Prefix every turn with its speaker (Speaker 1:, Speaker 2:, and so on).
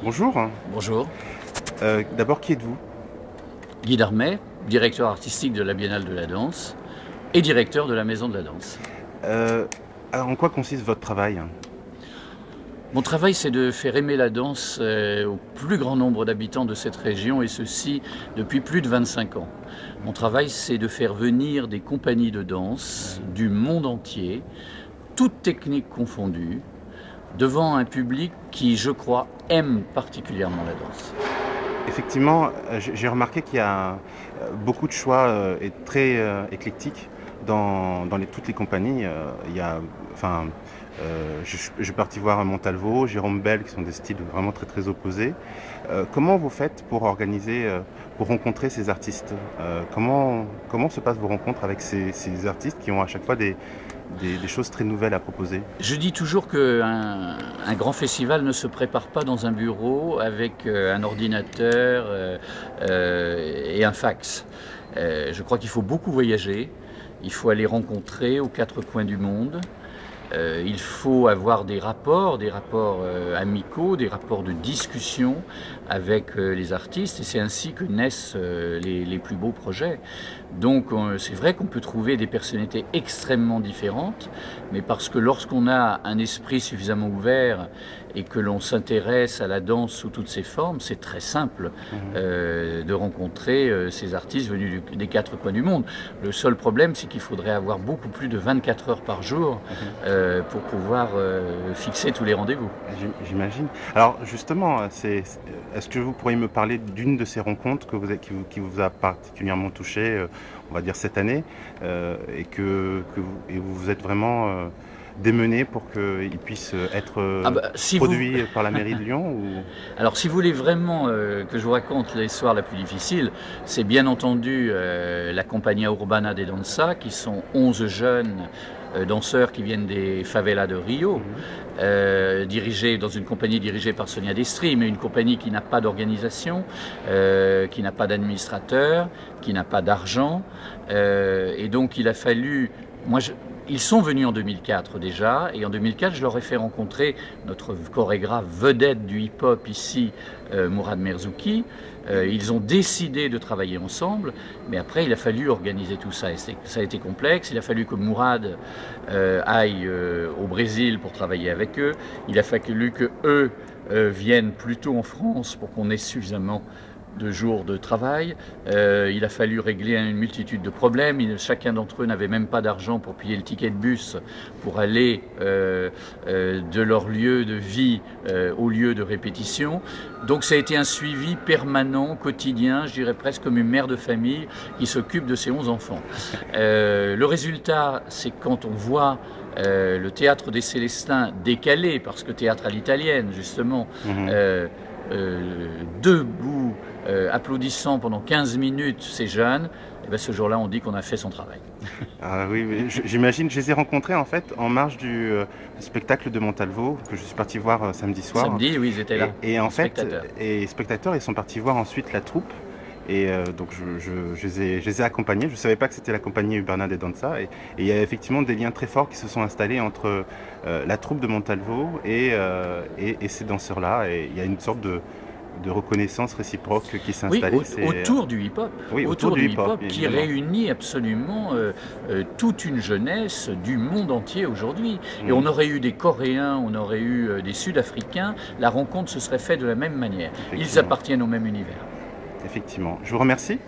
Speaker 1: Bonjour.
Speaker 2: Bonjour,
Speaker 1: D'abord, qui êtes-vous?
Speaker 2: Guy Darmet, directeur artistique de la Biennale de la Danse et directeur de la Maison de la Danse.
Speaker 1: Euh, alors, en quoi consiste votre travail?
Speaker 2: Mon travail, c'est de faire aimer la danse au plus grand nombre d'habitants de cette région, et ceci depuis plus de 25 ans. Mon travail, c'est de faire venir des compagnies de danse du monde entier, toutes techniques confondues, devant un public qui, je crois, aime particulièrement la danse.
Speaker 1: Effectivement, j'ai remarqué qu'il y a beaucoup de choix et très éclectiques dans toutes les compagnies. Il y a, enfin, je suis parti voir Montalvo, Jérôme Bel, qui sont des styles vraiment très très opposés. Comment vous faites pour organiser, pour rencontrer ces artistes? Comment se passent vos rencontres avec ces artistes qui ont à chaque fois des choses très nouvelles à proposer?
Speaker 2: Je dis toujours qu'un grand festival ne se prépare pas dans un bureau avec un ordinateur et un fax. Je crois qu'il faut beaucoup voyager, il faut aller rencontrer aux quatre coins du monde. Il faut avoir des rapports amicaux, des rapports de discussion avec les artistes, et c'est ainsi que naissent les plus beaux projets. Donc c'est vrai qu'on peut trouver des personnalités extrêmement différentes, mais parce que lorsqu'on a un esprit suffisamment ouvert et que l'on s'intéresse à la danse sous toutes ses formes, c'est très simple de rencontrer ces artistes venus des quatre coins du monde. Le seul problème, c'est qu'il faudrait avoir beaucoup plus de 24 heures par jour pour pouvoir fixer tous les rendez-vous.
Speaker 1: J'imagine. Alors justement, est-ce que vous pourriez me parler d'une de ces rencontres qui vous a particulièrement touché, on va dire cette année, et vous vous êtes vraiment démené pour qu'il puisse être
Speaker 2: Si
Speaker 1: produit par la mairie de Lyon ou...
Speaker 2: Alors, si vous voulez vraiment que je vous raconte l'histoire la plus difficile, c'est bien entendu la Compagnia Urbana de Danza, qui sont 11 jeunes danseurs qui viennent des favelas de Rio, dirigés dans une compagnie dirigée par Sonia Destri, mais une compagnie qui n'a pas d'organisation, qui n'a pas d'administrateur, qui n'a pas d'argent, et donc il a fallu... Ils sont venus en 2004 déjà, et en 2004, je leur ai fait rencontrer notre chorégraphe vedette du hip-hop ici, Mourad Merzouki. Ils ont décidé de travailler ensemble, mais après, il a fallu organiser tout ça, et ça a été complexe. Il a fallu que Mourad aille au Brésil pour travailler avec eux. Il a fallu que eux viennent plutôt en France pour qu'on ait suffisamment de jours de travail. Il a fallu régler une multitude de problèmes. Chacun d'entre eux n'avait même pas d'argent pour payer le ticket de bus pour aller de leur lieu de vie au lieu de répétition. Donc ça a été un suivi permanent, quotidien, je dirais presque comme une mère de famille qui s'occupe de ses 11 enfants. Le résultat, c'est quand on voit le théâtre des Célestins décalé, parce que théâtre à l'italienne justement, debout, applaudissant pendant 15 minutes ces jeunes, et bien ce jour-là on dit qu'on a fait son travail.
Speaker 1: Ah oui, mais j'imagine, je les ai rencontrés en fait en marge du spectacle de Montalvo que je suis parti voir samedi soir.
Speaker 2: Samedi, oui, ils étaient là.
Speaker 1: Et en fait,
Speaker 2: Spectateurs.
Speaker 1: spectateurs, ils sont partis voir ensuite la troupe. Et donc je les ai accompagnés. Je ne savais pas que c'était la compagnie Urbana de Danza. Et il y a effectivement des liens très forts qui se sont installés entre la troupe de Montalvo et ces danseurs-là. Et il y a une sorte de reconnaissance réciproque qui s'est installée.
Speaker 2: Oui, autour du hip-hop,
Speaker 1: oui,
Speaker 2: autour du hip-hop qui
Speaker 1: évidemment.
Speaker 2: réunit absolument toute une jeunesse du monde entier aujourd'hui. Et on aurait eu des Coréens, on aurait eu des Sud-Africains, la rencontre se serait faite de la même manière. Ils appartiennent au même univers.
Speaker 1: Effectivement. Je vous remercie.